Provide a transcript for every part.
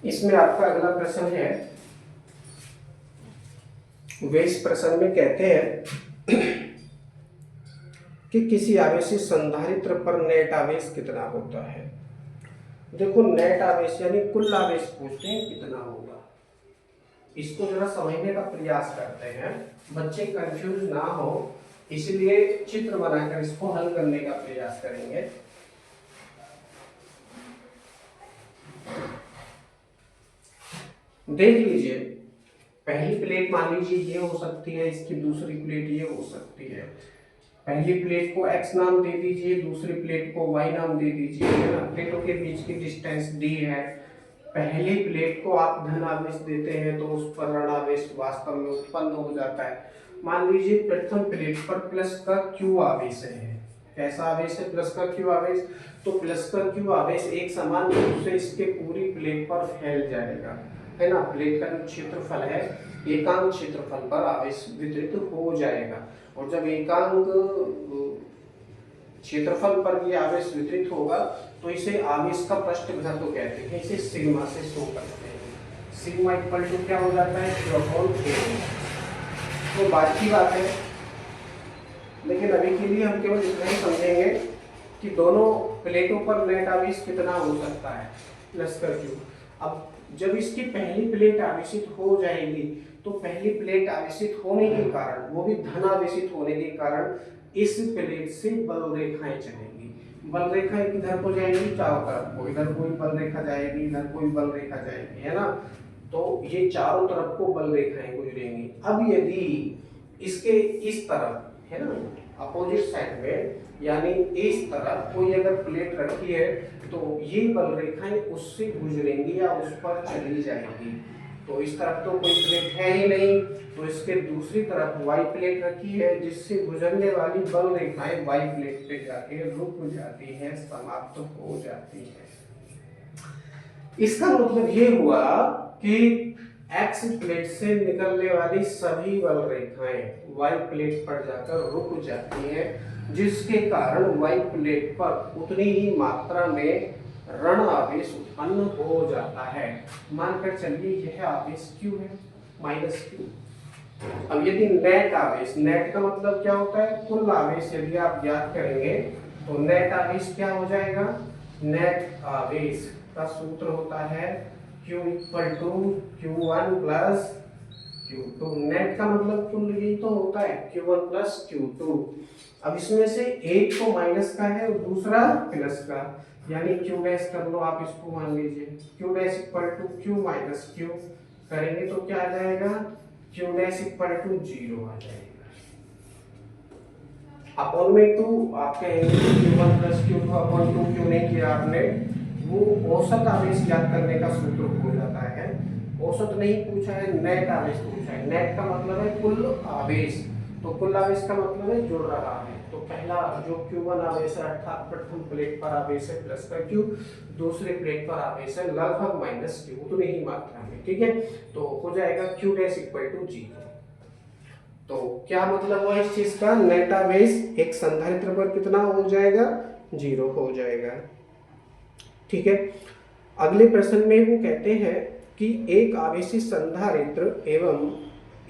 इसमें आपका अगला प्रश्न है, वे इस प्रश्न में कहते हैं कि किसी आवेशी संधारित्र पर नेट आवेश कितना होता है। देखो, नेट आवेश यानी कुल आवेश पूछते हैं कितना होगा। इसको जरा समझने का प्रयास करते हैं, बच्चे कंफ्यूज ना हो, इसलिए चित्र बनाकर इसको हल करने का प्रयास करेंगे। देख लीजिए, पहली प्लेट मान लीजिए ये हो सकती है, इसकी दूसरी प्लेट ये हो सकती है। पहली प्लेट को x नाम दे दीजिए, दूसरी प्लेट को y नाम दे दीजिए, है ना। प्लेटों के बीच की डिस्टेंस d है। पहली प्लेट को आप धन आवेश देते हैं तो उस पर ऋण आवेश वास्तव में उत्पन्न हो जाता है। मान लीजिए प्रथम प्लेट पर प्लस का q आवेश है। कैसा आवेश है? प्लस का q आवेश। तो प्लस का q आवेश एक समान रूप से इसके पूरी प्लेट पर फैल जाएगा, है ना। प्लेट का जो क्षेत्रफल है, एकांक क्षेत्रफल पर आवेश वितरित हो जाएगा, और जब एकांक क्षेत्रफल पर ये आवेश वितरित होगा तो इसे आवेश का पृष्ठ घनत्व कहते हैं। इसे सिग्मा से शो करते हैं। सिग्मा इक्वल टू क्या हो जाता है? Q/A। तो बात की बात है, लेकिन अभी के लिए हम केवल इतना ही समझेंगे कि दोनों प्लेटों पर नेट आवेश कितना हो सकता है, प्लस का Q। अब जब इसकी पहली प्लेट आवेशित हो जाएगी तो पहली प्लेट आवेशित होने के कारण, वो भी धन आवेशित होने के कारण, इस प्लेट से बल रेखाएं चलेंगी। बल रेखाएं किधर को जाएंगी? चारों तरफ को। इधर कोई बल रेखा जाएगी, इधर कोई बल रेखा जाएगी, है ना। तो ये चारों तरफ को बल रेखाएं गुजरेंगी। अब यदि इसके इस तरफ, है ना, अपोजिट साइड में, यानी इस तरफ कोई अगर प्लेट रखी है तो ये बल रेखाएं उससे गुजरेंगी या उस पर चली जाएंगी। तो इस तरफ तो कोई प्लेट है ही नहीं, तो इसके दूसरी तरफ वाई प्लेट रखी है, जिससे गुजरने वाली बल रेखाएं वाई प्लेट पे जाके रुक जाती हैं, समाप्त हो जाती हैं। इसका मतलब ये हुआ कि एक्स प्लेट से निकलने वाली सभी बल रेखाएं वाई प्लेट पर जाकर रुक जाती हैं, जिसके कारण वाई प्लेट पर उतनी ही मात्रा में ऋण आवेश उत्पन्न हो जाता है। मानकर चलिए यह आवेश Q है, माइनस Q। अब यदि नेट आवेश, नेट का मतलब क्या होता है? कुल आवेश। यदि आप ज्ञात करेंगे तो नेट आवेश क्या हो जाएगा? नेट आवेश का सूत्र होता है Q equal to Q1 plus Q2। Net का मतलब कुल यही तो होता है, Q1 प्लस Q2। अब इसमें से एक तो माइनस का है और दूसरा प्लस का, यानी Q डैश कर लो आप इसको, मान लीजिए Q dash equal to Q minus Q करेंगे तो क्या आ जाएगा? Q डैश इक्वल टू 0 आ जाएगा। अपॉन में टू आप कहेंगे Q1 प्लस Q2 अपॉन 2 क्यों नहीं किया आपने? वो औसत आवेश ज्ञात करने का सूत्र हो जाता है। औसत नहीं पूछा है, नेट आवेश पूछा है। नेट का मतलब है कुल आवेश, तो कुल आवेश का मतलब है जुड़ रहा है। तो पहला जो Q1 आवेश है अर्थात प्रथम प्लेट पर आवेश है प्लस का Q, दूसरे प्लेट पर आवेश है लगभग माइनस Q, उतनी ही मात्रा में, ठीक है। तो हो जाएगा Q डैश इक्वल टू 0। तो क्या मतलब हुआ इस चीज का? नेट आवेश एक संधारित्र पर कितना हो जाएगा? 0 हो जाएगा, ठीक है। अगले प्रश्न में वो कहते हैं कि एक आवेशी संधारित्र एवं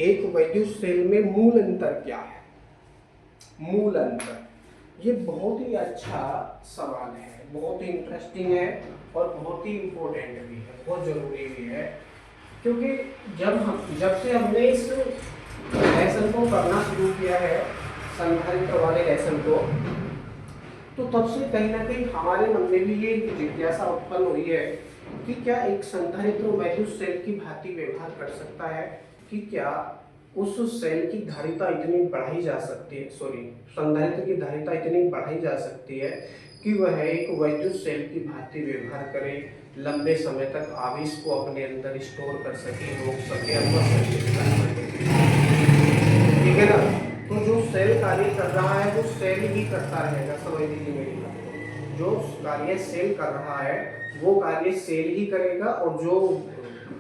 एक वैद्युत सेल में मूल अंतर क्या है? मूल अंतर, ये बहुत ही अच्छा सवाल है, बहुत ही इंटरेस्टिंग है और बहुत ही इंपॉर्टेंट भी है, बहुत जरूरी भी है। क्योंकि जब से हमने इस लेसन को करना शुरू किया है, संधारित्र वाले लेसन को, तो तब से कहीं ना कहीं हमारे मन में भी ये जिज्ञासा उत्पन्न हुई है कि क्या एक संधारित्र वैद्युत सेल की भांति व्यवहार कर सकता है, कि क्या उस सेल की धारिता इतनी बढ़ाई जा सकती है, संधारित्र की धारिता इतनी बढ़ाई जा सकती है कि वह एक वैद्युत सेल की भांति व्यवहार करे, लंबे समय तक आवेश को अपने अंदर स्टोर कर सके, रोक सके, अथवा संचित कर सके, ठीक है ना। तो जो सेल कार्य कर रहा है वो सेल ही करता रहेगा, समझ लीजिए मेरी बात को। जो कार्य सेल कर रहा है वो कार्य सेल ही करेगा, और जो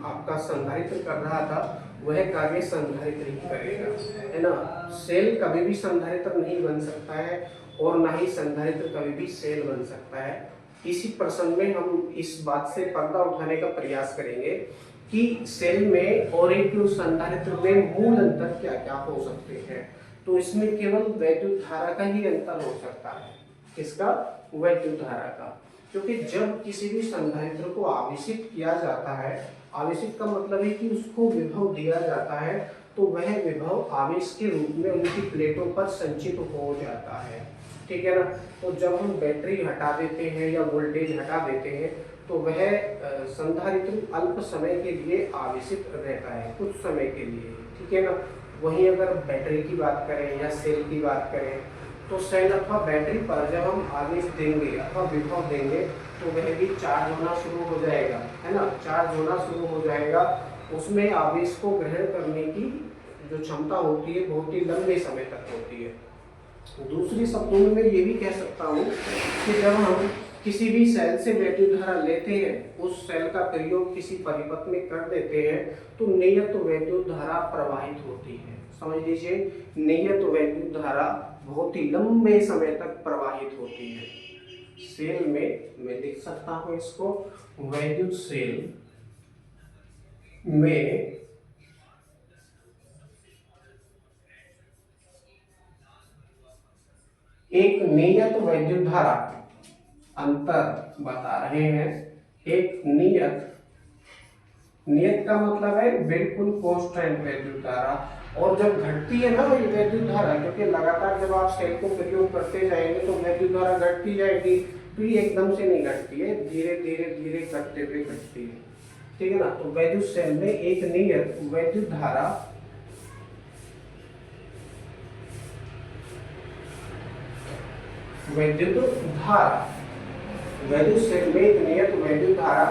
आपका संधारित्र कर रहा था वह कार्य संधारित्र ही करेगा, है ना। सेल कभी भी संधारित्र नहीं बन सकता है और ना ही संधारित्र कभी भी सेल बन सकता है। इसी प्रश्न में हम इस बात से पर्दा उठाने का प्रयास करेंगे कि सेल में और एक संधारित्र में मूल अंतर क्या क्या हो सकते हैं। तो इसमें केवल वैद्युत धारा का ही अंतर हो सकता है। किसका? वैद्युत धारा का। क्योंकि जब किसी भी संधारित्र को आवेशित किया जाता है, आवेशित का मतलब है कि उसको विभव दिया जाता है, तो वह विभव आवेश के रूप में उनकी प्लेटों पर संचित हो जाता है। ठीक है ना। तो जब हम बैटरी हटा देते हैं या वोल्टेज हटा देते हैं तो वह संधारित्र अल्प समय के लिए आवेशित रहता है, कुछ समय के लिए। ठीक है ना। वहीं अगर बैटरी की बात करें या सेल की बात करें तो सेल अथवा बैटरी पर जब हम आवेश देंगे अथवा विभव देंगे तो वह भी चार्ज होना शुरू हो जाएगा, है ना। चार्ज होना शुरू हो जाएगा। उसमें आवेश को ग्रहण करने की जो क्षमता होती है बहुत ही लंबे समय तक होती है। दूसरी शब्दों में मैं ये भी कह सकता हूँ कि जब हम किसी भी सेल से वैद्युत धारा लेते हैं, उस सेल का प्रयोग किसी परिपथ में कर देते हैं तो नियत वैद्युत धारा प्रवाहित होती है। समझ लीजिए, नियत वैद्युत धारा बहुत ही लंबे समय तक प्रवाहित होती है। सेल में मैं लिख सकता हूँ इसको, वैद्युत सेल में एक नियत वैद्युत धारा, अंतर बता रहे हैं, एक नियत का मतलब है बिल्कुल कांस्टेंट वैद्युत धारा। और जब घटती है ना वही वैद्युत धारा, क्योंकि लगातार जब आप सेल को प्रयोग करते जाएंगे तो वैद्युत धारा घटती जाएगी, तो ये एकदम से नहीं घटती है, धीरे धीरे धीरे घटते हुए घटती है। ठीक है ना। तो वैद्युत सेल में एक नियत वैद्युत धारा वैद्युत सेल में एक नियत वैद्युत धारा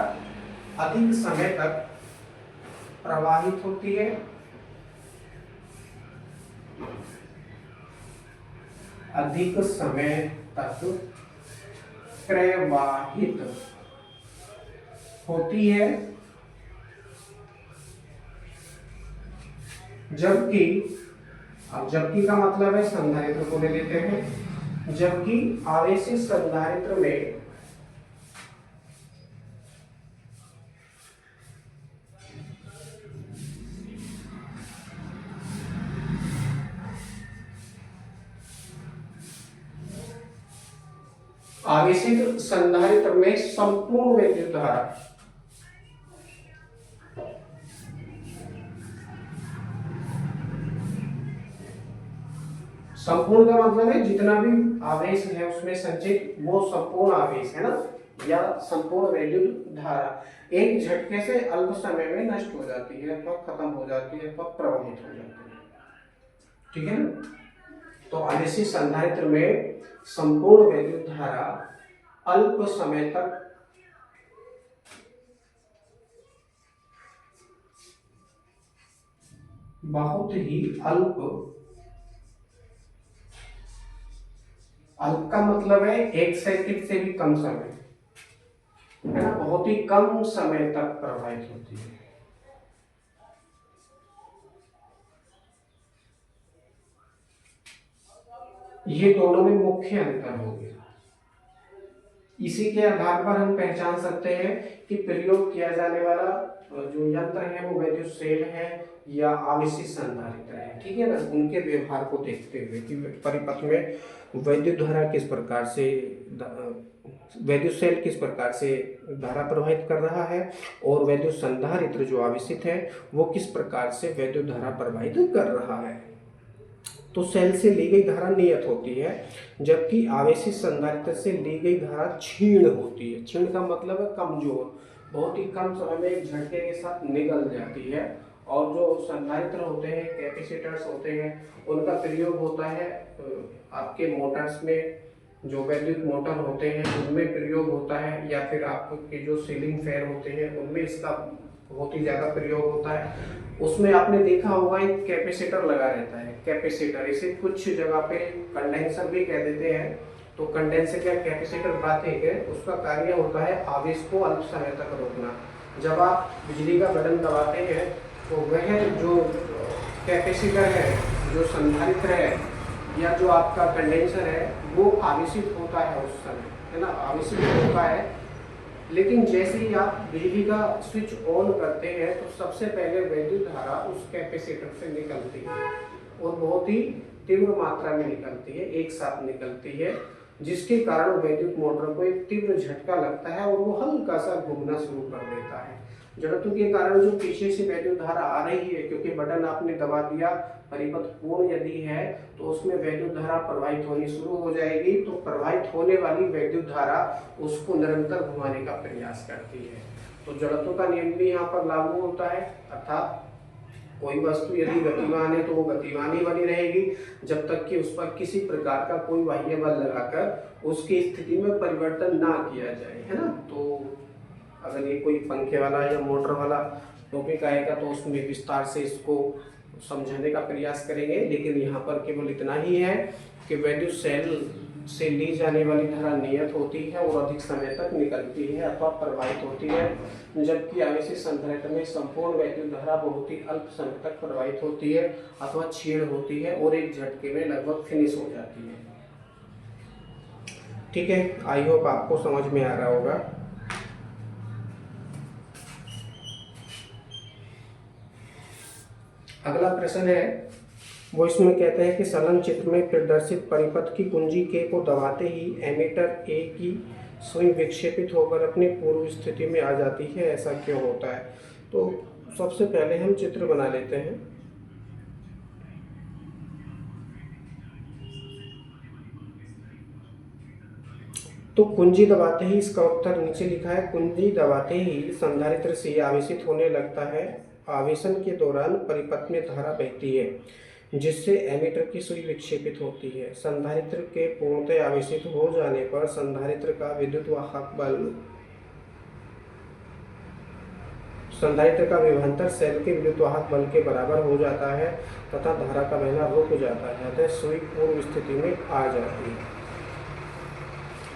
अधिक समय तक प्रवाहित होती है, अधिक समय तक प्रवाहित होती है, जबकि, अब जबकि का मतलब है संधारित्र को ले लेते हैं, जबकि आवेशित संधारित्र में आवेशित संधारित्र में संपूर्ण वैद्युत धारा संपूर्ण का मतलब है जितना भी आवेश है उसमें संचित, वो संपूर्ण आवेश है ना, या संपूर्ण वैद्युत धारा एक झटके से अल्प समय में नष्ट हो जाती है अथवा खत्म हो जाती है अथवा प्रवाहित हो जाती है। ठीक है ना। तो आवेशित संधारित्र में संपूर्ण वैद्युत धारा अल्प समय तक बहुत ही अल्प का मतलब है 1 सेकंड से भी कम समय, है ना, बहुत ही कम समय तक प्रवाहित होती है। ये दोनों में मुख्य अंतर हो गया। इसी के आधार पर हम पहचान सकते हैं कि प्रयोग किया जाने वाला जो यंत्र है वो वैद्युत सेल है या आवेशित संधारित्र है। ठीक है ना। उनके व्यवहार को देखते हुए कि परिपथ में वैद्युत धारा किस प्रकार से, वैद्युत सेल किस प्रकार से धारा प्रवाहित कर रहा है और वैद्युत संधारित्र जो आवेशित है वो किस प्रकार से वैद्युत धारा प्रवाहित कर रहा है। तो सेल से ली गई धारा नियत होती है, जबकि आवेशित संधारित्र से ली गई धारा क्षीण होती है। क्षीण का मतलब है कमजोर, बहुत ही कम समय में एक झटके के साथ निकल जाती है। और जो संधारित्र होते हैं, कैपेसिटर्स होते हैं, उनका प्रयोग होता है आपके मोटर्स में, जो वैद्युत मोटर होते हैं उनमें प्रयोग होता है, या फिर आपके जो सीलिंग फैन होते हैं उनमें इसका बहुत ही ज़्यादा प्रयोग होता है। उसमें आपने देखा होगा एक कैपेसिटर लगा रहता है, कैपेसिटर, इसे कुछ जगह पे कंडेंसर भी कह देते हैं। तो कंडेंसर या कैपेसिटर बात है, उसका कार्य होता है आवेश को अल्प समय तक रोकना। जब आप बिजली का बटन दबाते हैं तो वह जो कैपेसिटर है, जो संधारित्र है या जो आपका कंडेंसर है वो आवेशित होता है उस समय, है ना, आवेशित होता है। लेकिन जैसे ही आप बिजली का स्विच ऑन करते हैं तो सबसे पहले वैद्युत धारा उस कैपेसिटर से निकलती है और बहुत ही तीव्र मात्रा में निकलती है, एक साथ निकलती है, जिसके कारण वैद्युत मोटर को एक तीव्र झटका लगता है और वो हल्का सा घूमना शुरू कर देता है। जड़त्व के कारण जो पीछे से वैद्युत धारा आ रही है, क्योंकि बटन आपने दबा दिया, परिपथ पूर्ण यदि है तो उसमें वैद्युत धारा प्रवाहित होनी शुरू हो जाएगी। तो प्रवाहित होने वाली वैद्युत धारा उसको निरंतर घुमाने का प्रयास करती है। तो जड़त्व का नियम भी यहाँ पर लागू होता है, अर्थात कोई वस्तु यदि गतिमान है तो वो गतिमान ही बनी रहेगी जब तक कि उस पर किसी प्रकार का कोई बाह्य बल लगाकर उसकी स्थिति में परिवर्तन ना किया जाए, है ना। तो अगर ये कोई पंखे वाला या मोटर वाला टॉपिक आएगा तो उसमें विस्तार से इसको समझाने का प्रयास करेंगे, लेकिन यहाँ पर केवल इतना ही है कि वैद्युत सेल से ली जाने वाली धारा नियत होती है और अधिक समय तक निकलती है अथवा प्रवाहित होती है, जबकि आवेशित संधारित्र में संपूर्ण वैद्युत धारा बहुत ही अल्प समय तक प्रवाहित होती है अथवा क्षीण होती है और एक झटके में लगभग फिनिश हो जाती है। ठीक है, आई होप आपको समझ में आ रहा होगा। अगला प्रश्न है वो इसमें कहते हैं कि संलग्न चित्र में प्रदर्शित परिपथ की कुंजी के को दबाते ही एमीटर ए की सुई विक्षेपित होकर अपनी पूर्व स्थिति में आ जाती है, ऐसा क्यों होता है। तो सबसे पहले हम चित्र बना लेते हैं। तो कुंजी दबाते ही, इसका उत्तर नीचे लिखा है, कुंजी दबाते ही संधारित्र से आवेशित होने लगता है। आवेशन के दौरान परिपथ में धारा बहती है जिससे एमीटर की सुई विक्षेपित होती है। संधारित्र के पूर्णतः आवेशित हो जाने पर संधारित्र का विद्युत वाहक बल, संधारित्र का विभवांतर सेल के विद्युत वाहक बल के बराबर हो जाता है तथा धारा का बहना रुक जाता है, अतः सुई पूर्व स्थिति में आ जाती है।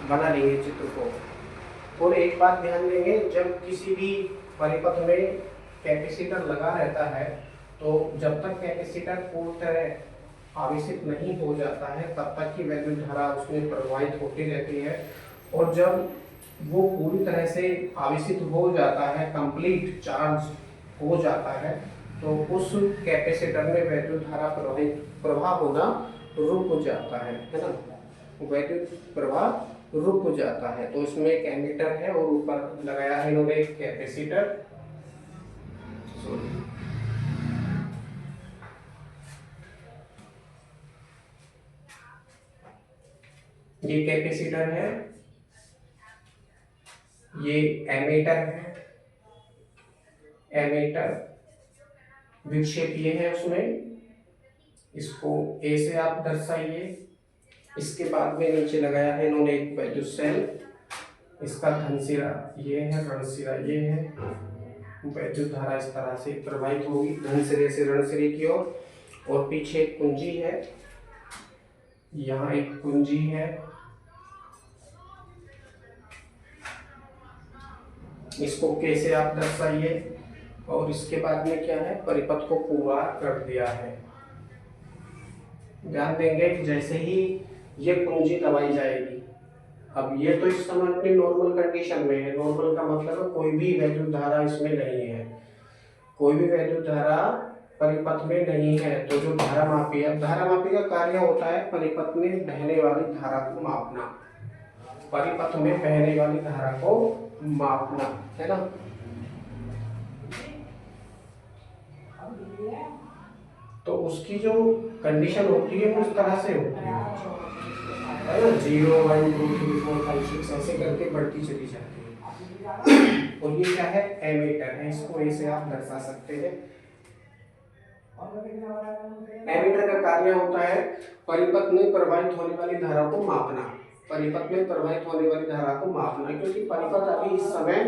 बना लेंगे चित्र को। और एक बात ध्यान देंगे, जब किसी भी परिपथ में कैपेसिटर लगा रहता है तो जब तक कैपेसिटर पूर्ण तरह आवेशित नहीं हो जाता है तब तक की वैद्युत धारा उसमें प्रवाहित होती रहती है, और जब वो पूरी तरह से आवेशित हो जाता है, कंप्लीट चार्ज हो जाता है, तो उस कैपेसिटर में वैद्युत धारा प्रवाह होना रुक जाता है ना, वैद्युत प्रवाह रुक जाता है। तो इसमें एक एमीटर है और ऊपर लगाया है इन्होंने एक कैपेसिटर। ये कैपेसिटर है, ये एमीटर है, एमीटर विक्षेप ये है उसमें, इसको ए से आप दर्शाइए। इसके बाद में नीचे लगाया है इन्होंने एक वैद्युत सेल, इसका धन सिरा ये है, ऋण सिरा ये है। वैद्युत धारा इस तरह से प्रवाहित होगी धन सिरे से ऋण सिरे की ओर, और पीछे एक कुंजी है, यहाँ एक कुंजी है, इसको कैसे आप दर्शाइए। और इसके बाद में क्या है, परिपथ को पूरा कर दिया है। ध्यान देंगे जैसे ही ये कुंजी दबाई जाएगी, अब ये तो इस समय अपनी नॉर्मल कंडीशन में है। नॉर्मल का मतलब है कोई भी वैद्युत धारा इसमें नहीं है, कोई भी वैद्युत धारा परिपथ में नहीं है। तो जो धारा मापी है, धारा मापी का कार्य होता है परिपथ में बहने वाली धारा को मापना, परिपथ में बहने वाली धारा को मापना, है ना। तो उसकी जो कंडीशन होती है वो इस तरह से होती है ना, 0 1 2 3 4 5 6 ऐसे करके बढ़ती चली जाती है। और ये क्या है, एमीटर है, इसको ऐसे आप दर्शा सकते हैं। एमीटर का कार्य होता है परिपथ में प्रवाहित होने वाली धारा को मापना, परिपथ में प्रवाहित होने वाली धारा को मापना, क्योंकि परिपथ अभी इस समय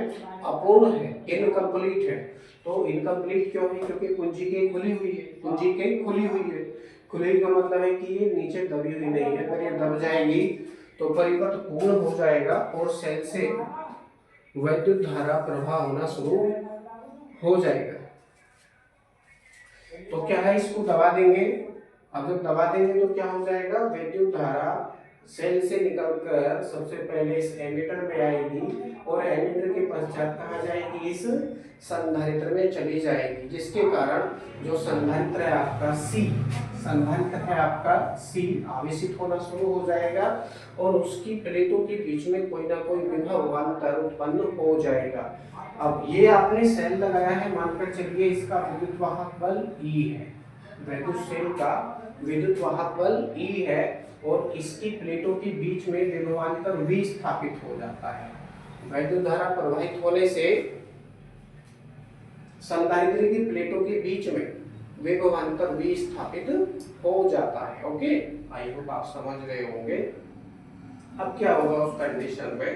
अपूर्ण है, इनकम्प्लीट है। तो इनकम्प्लीट क्यों है, क्योंकि कुंजी के खुली हुई है, कुंजी के खुली हुई है। खुली का मतलब है कि ये नीचे दबी हुई नहीं है। अगर ये दब जाएगी तो परिपथ पूर्ण हो जाएगा और सेल से वैद्युत धारा प्रवाह होना शुरू हो जाएगा। तो क्या है, इसको दबा देंगे। अब जब दबा देंगे तो क्या हो जाएगा, वैद्युत धारा सेल से निकलकर सबसे पहले इस एमीटर में आएगी और एमीटर के पश्चात कहाँ जाएगी, इस संधारित्र में चली जाएगी, जिसके कारण जो संधारित्र है आपका सी, संधारित्र है आपका सी आवेशित होना शुरू हो जाएगा और उसकी प्लेटों के बीच में कोई ना कोई विभवांतर उत्पन्न हो जाएगा। अब ये आपने सेल लगाया है, मानकर चलिए इसका विद्युत वाहक बल E है, वैद्युत सेल का विद्युत वाहक बल E है और इसकी प्लेटों के बीच में विभवांतर V स्थापित हो जाता है। वैद्युत धारा प्रवाहित होने से संधारित्र की प्लेटों के बीच में विभवांतर V स्थापित हो जाता है। ओके, आई होप आप समझ गए होंगे। अब क्या होगा उस कंडीशन में,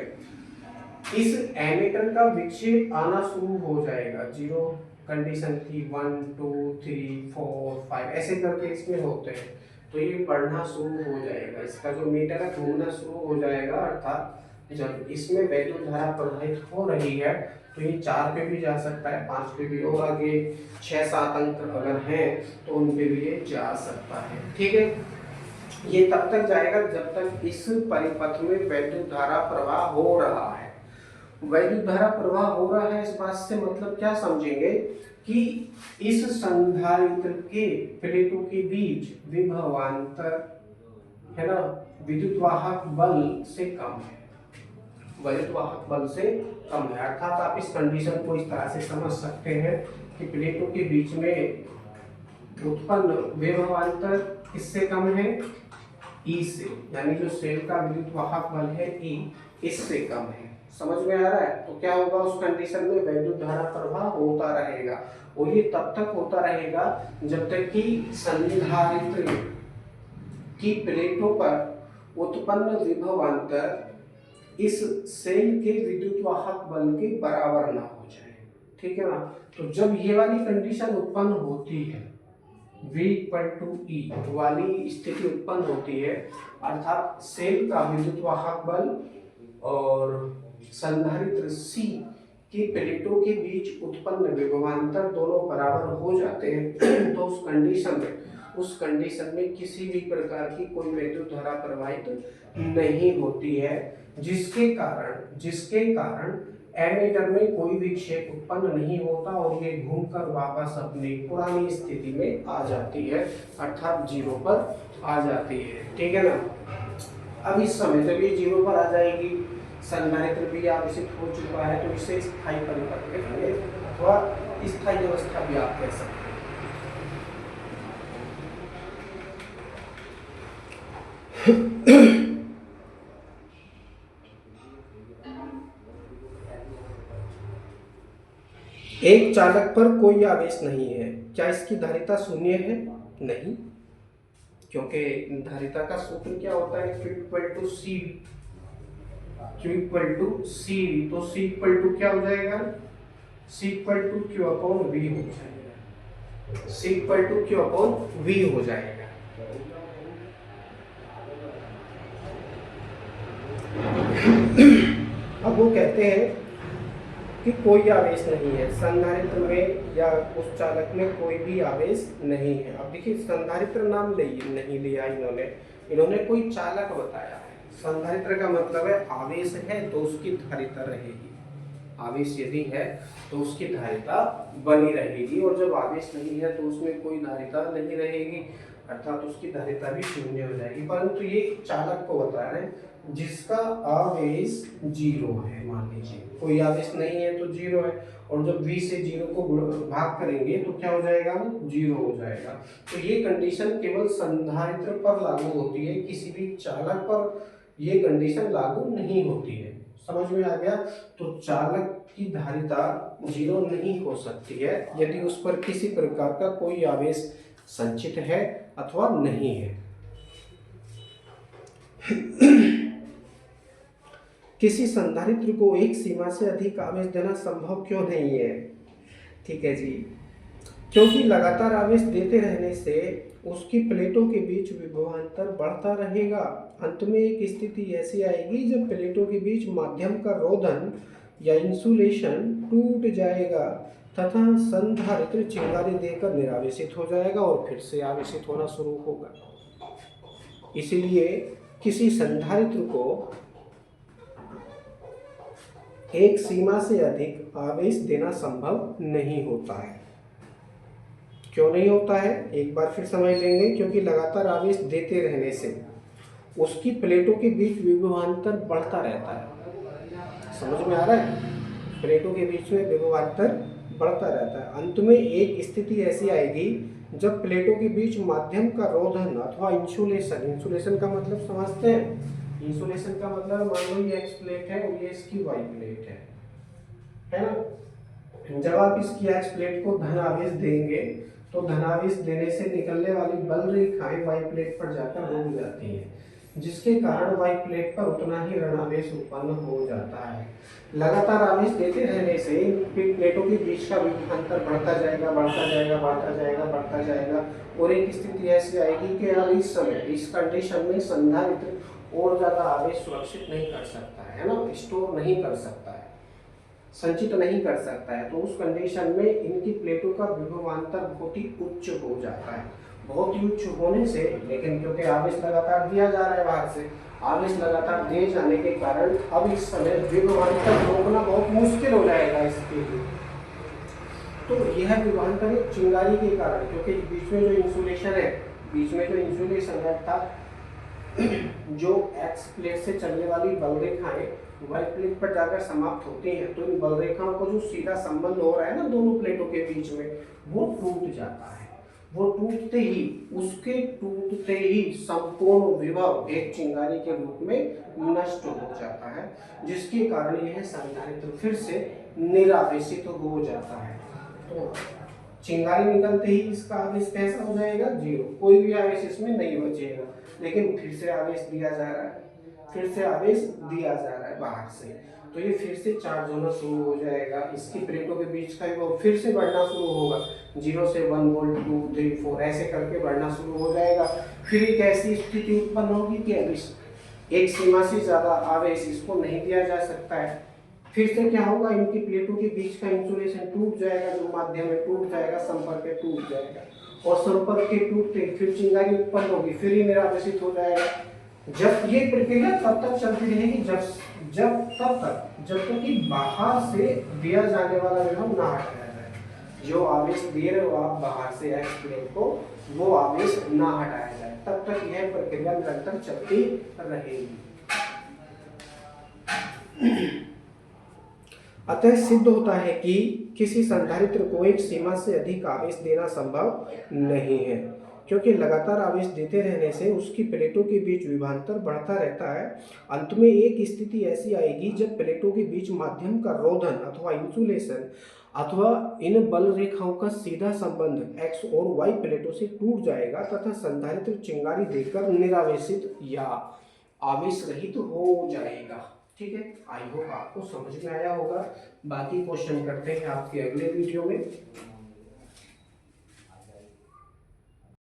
इस एमीटर का विक्षेप आना शुरू हो जाएगा। जीरो कंडीशन थी, 1 2 3 4 5 ऐसे करके इसमें होते हैं, तो ये बढ़ना शुरू हो जाएगा, इसका जो मीटर है घूमना शुरू हो जाएगा। अर्थात जब इसमें वैद्युत धारा प्रवाहित हो रही है तो ये 4 पे भी जा सकता है, 5 पे भी, और आगे 6-7 अंक अगर हैं तो उन पे भी ये जा सकता है। ठीक है, ये तब तक जाएगा जब तक इस परिपथ में वैद्युत धारा प्रवाह हो रहा है। वैद्युत धारा प्रवाह हो रहा है, इस बात से मतलब क्या समझेंगे कि इस संधारित्र के प्लेटों के बीच विभवांतर है ना विद्युत वाहक बल से कम है, वैद्युत वाहक बल से कम है। अर्थात आप इस कंडीशन को इस तरह से समझ सकते हैं कि प्लेटों के बीच में उत्पन्न विभवांतर किससे कम है, E से, यानी जो सेल का विद्युत वाहक बल है E, इससे कम है। समझ में आ रहा है? तो क्या होगा उस कंडीशन में, वैद्युत धारा प्रवाह होता रहेगा और ये तब तक होता रहेगा जब तक कि संधारित्र की प्लेटों पर उत्पन्न विभवांतर इस सेल के विद्युत वाहक बल के बराबर ना हो जाए। ठीक है ना? तो जब ये वाली कंडीशन उत्पन्न होती है, V = E वाली स्थिति उत्पन्न होती है, अर्थात सेल का विद्युत वाहक बल और संधारित्र C की प्लेटों के बीच उत्पन्न विभवांतर दोनों बराबर हो जाते हैं, तो उस कंडीशन में किसी भी प्रकार की कोई वैद्युत धारा प्रवाहित नहीं होती है, जिसके कारण एमीटर में कोई विक्षेप उत्पन्न नहीं होता और ये घूमकर वापस अपनी पुरानी स्थिति में आ जाती है, अर्थात 0 पर आ जाती है। ठीक है ना? अब इस समय जब ये 0 पर आ जाएगी, संधारित्र भी आवेशित हो चुका है, तो इसे स्थायी परिपथ कहेंगे अथवा स्थायी अवस्था भी आप कह सकते हैं। एक चालक पर कोई आवेश नहीं है, क्या इसकी धारिता शून्य है? नहीं, क्योंकि धारिता का सूत्र क्या होता है, Q = CV, तो C = क्या हो जाएगा, C = Q/V हो जाएगा, C = Q/V हो जाएगा। अब वो कहते हैं कि कोई आवेश नहीं है संधारित्र में या उस चालक में, कोई भी आवेश नहीं है। अब देखिए, संधारित्र नाम नहीं लिया इन्होंने कोई चालक बताया है। संधारित्र का मतलब है आवेश है तो उसकी धारिता रहेगी, आवेश यदि है तो उसकी धारिता बनी रहेगी, और जब आवेश नहीं है तो उसमें कोई धारिता नहीं रहेगी, अर्थात उसकी धारिता भी शून्य हो जाएगी। परंतु ये चालक को बता रहे हैं जिसका आवेश 0 है। मान लीजिए कोई आवेश नहीं है तो 0 है, और जब V से 0 को भाग करेंगे तो क्या हो जाएगा, 0 हो जाएगा। तो ये कंडीशन केवल संधारित्र पर लागू होती है, किसी भी चालक पर ये कंडीशन लागू नहीं होती है। समझ में आ गया? तो चालक की धारिता 0 नहीं हो सकती है यदि उस पर किसी प्रकार का कोई आवेश संचित है अथवा नहीं है। किसी संधारित्र को एक सीमा से अधिक आवेश देना संभव क्यों नहीं है? ठीक है जी, क्योंकि लगातार आवेश देते रहने से उसकी प्लेटों के बीच विभवांतर बढ़ता रहेगा। अंत में एक स्थिति ऐसी आएगी जब प्लेटों के बीच माध्यम का रोधन या इंसुलेशन टूट जाएगा तथा संधारित्र चिंगारी देकर निरावेशित हो जाएगा और फिर से आवेशित होना शुरू होगा। इसलिए किसी संधारित्र को एक सीमा से अधिक आवेश देना संभव नहीं होता है। क्यों नहीं होता है, एक बार फिर समझ लेंगे। क्योंकि लगातार आवेश देते रहने से उसकी प्लेटों के बीच विभवांतर बढ़ता रहता है। समझ में आ रहा है? प्लेटों के बीच में विभवांतर बढ़ता रहता है। अंत में एक स्थिति ऐसी आएगी जब प्लेटों के बीच माध्यम का रोधन अथवा इंसुलेशन, इंसुलेशन का मतलब समझते हैं? इंसुलेशन का मतलब मान लो ये एक्स प्लेट है और ये इसकी वाई प्लेट है ना। जब आप इसकी एक्स प्लेट को धन आवेश देंगे तो धन आवेश देने से निकलने वाली बल रेखाएं वाई प्लेट पर जाकर रुक जाती हैं, जिसके कारण वाई प्लेट पर उतना ही ऋण आवेश उत्पन्न हो जाता है। लगातार आवेश देते रहने से प्लेटों के बीच का विभवांतर बढ़ता जाएगा, बढ़ता जाएगा, बढ़ता जाएगा, बढ़ता जाएगा और एक स्थिति ऐसी आएगी कि अब इस समय इस कंडीशन में संधारित्र और ज्यादा आवेश सुरक्षित नहीं कर सकता है ना, स्टोर नहीं कर सकता है, संचित नहीं कर सकता है। तो उस कंडीशन में इनकी प्लेटों का विभवांतर बहुत ही उच्च हो जाता है। बहुत ही उच्च होने से, लेकिन क्योंकि आवेश लगातार दिया जा रहा है बाहर से, आवेश लगातार दिए जाने के कारण अब इस समय विभवांतर रोकना बहुत मुश्किल हो जाएगा इसके लिए। तो यह विभवांतर एक चिंगारी के कारण, क्योंकि बीच में जो इंसुलेशन है, बीच में जो इंसुलेशन है अर्थात जो एक्स प्लेट से चलने वाली बल रेखाएं वाई प्लेट पर जाकर समाप्त होती हैं, तो इन बल रेखाओं को जो सीधा संबंध हो रहा है ना दोनों प्लेटों के बीच में, वो टूट जाता है। वो टूटते ही, उसके टूटते ही संपूर्ण विभव एक चिंगारी के रूप में नष्ट हो जाता है, जिसके कारण यह संधारित्र फिर से निरावेशित हो जाता है। तो चिंगारी निकलते ही इसका आवेश कैसा हो जाएगा? जीरो, कोई भी आवेश इसमें नहीं बचेगा। लेकिन फिर से आवेश दिया जा रहा है, फिर से आवेश दिया जा रहा है बाहर से, तो ये फिर से चार्ज होना शुरू हो जाएगा। इसकी प्लेटों के बीच का वो फिर से बढ़ना शुरू होगा, 0 से 1 वोल्ट 2 3 4 ऐसे करके बढ़ना शुरू हो जाएगा। फिर एक ऐसी स्थिति उत्पन्न होगी कि अब एक सीमा से ज्यादा आवेश इसको नहीं दिया जा सकता है। फिर से क्या होगा, इनकी प्लेटों के बीच का इंसुलेशन टूट जाएगा, जो माध्यम में टूट जाएगा, संपर्क टूट जाएगा और संपर्क के टूटते फिर चिंगारी उत्पन्न होगी, फिर ही निरावेशित हो जाएगा। जब ये प्रक्रिया तब तक चलती रहेगी जब तक कि बाहर से दिया जाने वाला विभव ना हटाया जाए। जो आवेश दे रहे हो आप बाहर से एक्स प्लेट को, वो आवेश ना हटाया जाए, तब तक यह प्रक्रिया निरंतर चलती रहेगी। अतः सिद्ध होता है कि किसी संधारित्र को एक सीमा से अधिक आवेश देना संभव नहीं है, क्योंकि लगातार आवेश देते रहने से उसकी प्लेटों के बीच विभवांतर बढ़ता रहता है। अंत में एक स्थिति ऐसी आएगी जब प्लेटों के बीच माध्यम का रोधन अथवा इंसुलेशन अथवा इन बल रेखाओं का सीधा संबंध एक्स और वाई प्लेटों से टूट जाएगा तथा संधारित्र चिंगारी देकर निरावेशित या आवेश रहित हो जाएगा। ठीक है, आई होप आपको समझ में आया होगा। बाकी क्वेश्चन करते हैं आपके अगले वीडियो में।